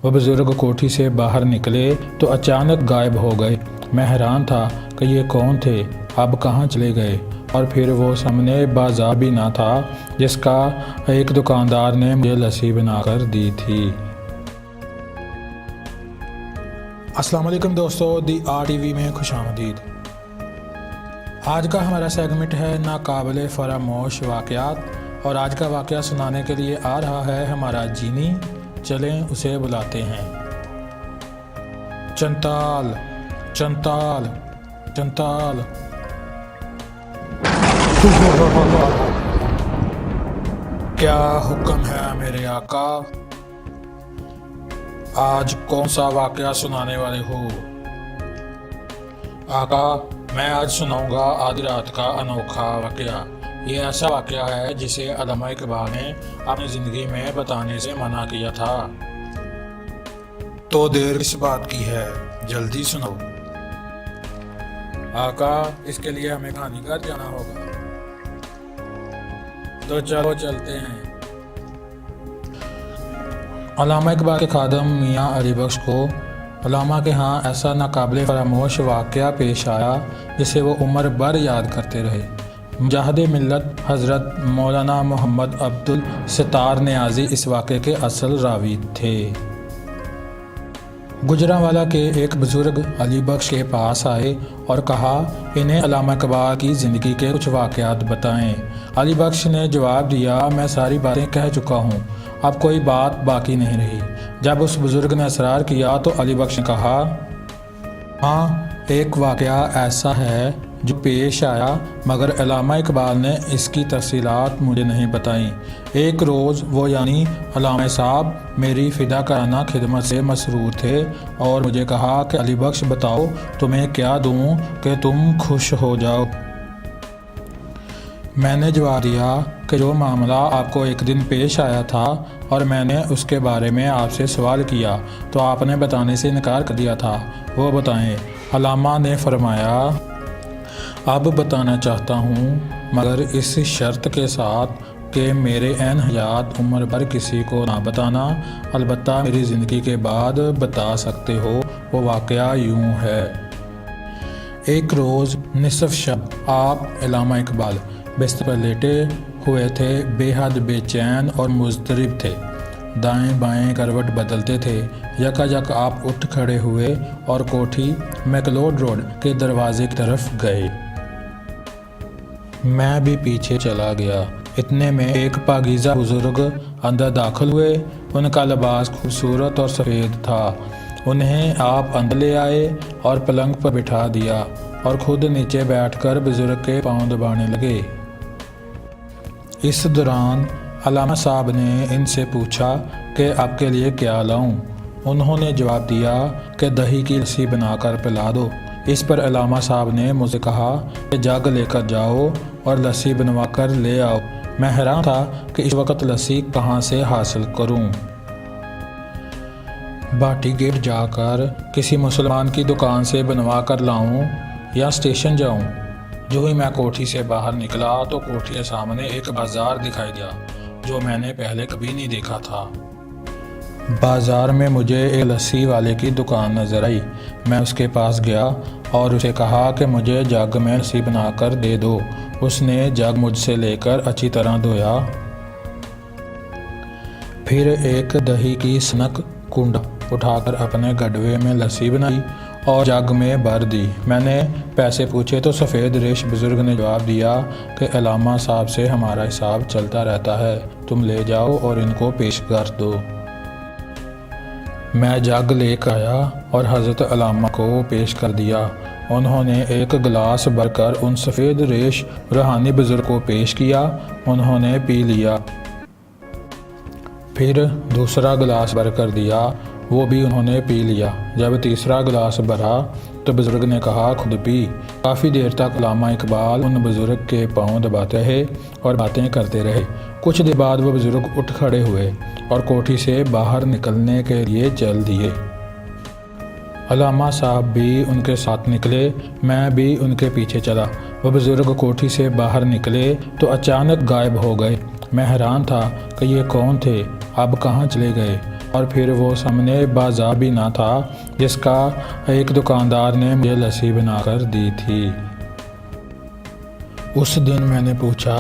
वो बुज़ुर्ग कोठी से बाहर निकले तो अचानक गायब हो गए। मैं हैरान था कि ये कौन थे, अब कहाँ चले गए। और फिर वो सामने बाजार भी ना था जिसका एक दुकानदार ने मुझे लस्सी बनाकर दी थी। अस्सलाम वालेकुम दोस्तों, दी आर टीवी में खुशामदीद। आज का हमारा सेगमेंट है नाकाबिले फरामोश वाक़यात और आज का वाक़या सुनाने के लिए आ रहा है हमारा जीनी। चलें उसे बुलाते हैं। चंताल चंताल चंताल। क्या हुक्म है मेरे आका, आज कौन सा वाक़या सुनाने वाले हो? आका, मैं आज सुनाऊंगा आधी रात का अनोखा वाक़या। ये ऐसा वाक़या है जिसे अल्लामा इकबाल ने अपनी ज़िंदगी में बताने से मना किया था। तो देर किस बात की है, जल्दी सुनो। आका, इसके लिए हमें कहानी घर जाना होगा, तो चलो चलते हैं। अल्लामा इकबाल के खादम मियाँ अली बख्श को अल्लामा के यहाँ ऐसा नाकाबिले फरामोश वाक़या पेश आया जिसे वो उम्र भर याद करते रहे। मुजाहिद मिल्लत हज़रत मौलाना मोहम्मद अब्दुल सत्तार नियाज़ी इस वाक़े के असल रावी थे। गुजरांवाला के एक बुज़ुर्ग अली बख्श के पास आए और कहा, इन्हें अल्लामा इकबाल की ज़िंदगी के कुछ वाक़यात बताएं। अली बख्श ने जवाब दिया, मैं सारी बातें कह चुका हूँ, अब कोई बात बाकी नहीं रही। जब उस बुज़ुर्ग ने इसरार किया तो अली बख्श ने कहा, हाँ, एक वाक़या ऐसा है जो पेश आया, मगर अल्लामा इकबाल ने इसकी तफसीलात मुझे नहीं बताई। एक रोज़ वो यानी अल्लामा साहब मेरी फ़िदाकाराना खिदमत से मसरूर थे और मुझे कहा कि अली बख्श बताओ तुम्हें क्या दूँ कि तुम खुश हो जाओ। मैंने जवाब दिया कि जो मामला आपको एक दिन पेश आया था और मैंने उसके बारे में आपसे सवाल किया तो आपने बताने से इनकार कर दिया था, वो बताएं। अल्लामा ने फरमाया, अब बताना चाहता हूँ, मगर इस शर्त के साथ कि मेरे ऐन हयात उम्र भर किसी को ना बताना, अलबत्ता मेरी ज़िंदगी के बाद बता सकते हो। वो वाक़या यूँ है। एक रोज़ निसफ शब आप अल्लामा इकबाल बिस्तर पर लेटे हुए थे, बेहद बेचैन और मुज़तरिब थे। दाएं बाएं करवट बदलते थे। यकायक आप उठ खड़े हुए और कोठी मैकलोड रोड के दरवाजे की तरफ गए। मैं भी पीछे चला गया। इतने में एक पाकीज़ा बुज़ुर्ग अंदर दाखिल हुए। उनका लिबास खूबसूरत और सफ़ेद था। उन्हें आप अंदर ले आए और पलंग पर बिठा दिया और ख़ुद नीचे बैठकर बुज़ुर्ग के पाँव दबाने लगे। इस दौरान अल्लामा साहब ने इनसे पूछा कि आपके लिए क्या लाऊं? उन्होंने जवाब दिया कि दही की लस्सी बनाकर पिला दो। इस पर अल्लामा साहब ने मुझसे कहा कि जग लेकर जाओ और लस्सी बनवा कर ले आओ। मैं हैरान था कि इस वक्त लस्सी कहाँ से हासिल करूं। भाटी गेट जाकर किसी मुसलमान की दुकान से बनवा कर लाऊं या स्टेशन जाऊं। जो ही मैं कोठी से बाहर निकला तो कोठी के सामने एक बाज़ार दिखाई दिया जो मैंने पहले कभी नहीं देखा था। बाज़ार में मुझे एक लस्सी वाले की दुकान नज़र आई। मैं उसके पास गया और उसे कहा कि मुझे जग में लस्सी बनाकर दे दो। उसने जग मुझसे लेकर अच्छी तरह धोया, फिर एक दही की सनक कुंड उठाकर अपने गडवे में लस्सी बनाई और जग में भर दी। मैंने पैसे पूछे तो सफ़ेद रेश बुज़ुर्ग ने जवाब दिया कि अल्लामा साहब से हमारा हिसाब चलता रहता है, तुम ले जाओ और इनको पेश कर दो। मैं जग लेकर आया और हज़रत अल्लामा को पेश कर दिया। उन्होंने एक गिलास भरकर उन सफ़ेद रेश रूहानी बुज़ुर्ग को पेश किया। उन्होंने पी लिया। फिर दूसरा गिलास भरकर दिया, वो भी उन्होंने पी लिया। जब तीसरा गिलास भरा तो बुज़ुर्ग ने कहा, खुद पी। काफ़ी देर तक अल्लामा इकबाल उन बुज़ुर्ग के पाँव दबाते रहे और बातें करते रहे। कुछ देर बाद वो बुज़ुर्ग उठ खड़े हुए और कोठी से बाहर निकलने के लिए चल दिए। अल्लामा साहब भी उनके साथ निकले, मैं भी उनके पीछे चला। वह बुज़ुर्ग कोठी से बाहर निकले तो अचानक गायब हो गए। मैं हैरान था कि ये कौन थे, अब कहाँ चले गए। اور پھر وہ سامنے بازار بھی نہ تھا جس کا ایک دکاندار نے مجھے لسی بنا کر دی تھی۔ اس دن میں نے پوچھا،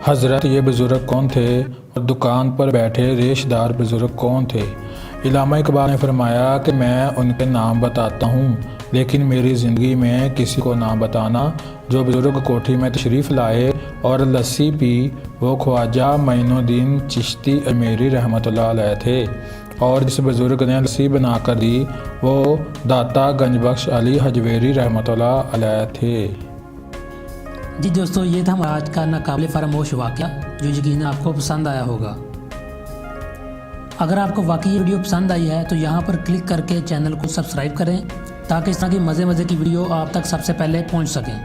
حضرت یہ بزرگ کون تھے اور دکان پر بیٹھے ریش دار بزرگ کون تھے؟ علامہ اقبال نے فرمایا کہ میں ان کے نام بتاتا ہوں، لیکن میری زندگی میں کسی کو نہ بتانا۔ جو بزرگ کوٹھی میں تشریف لائے اور لسی پی وہ خواجہ معین الدین چشتی اجمیری رحمۃ اللہ علیہ تھے، اور جس بزرگ نے لسی بنا کر دی وہ داتا گنج بخش علی حجویری رحمۃ اللہ علیہ تھے۔ جی دوستو، یہ تھا ہمارا آج کا ناقابل فراموش واقعہ جو یقیناً آپ کو پسند آیا ہوگا۔ اگر آپ کو واقعی یہ ویڈیو پسند آئی ہے تو یہاں پر کلک کر کے چینل کو سبسکرائب کریں تاکہ اس طرح کی مزے کی ویڈیو آپ تک سب سے پہلے پہنچ سکیں۔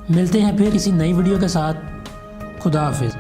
ملتے ہیں پھر کسی نئی ویڈیو کے ساتھ۔ خدا حافظ۔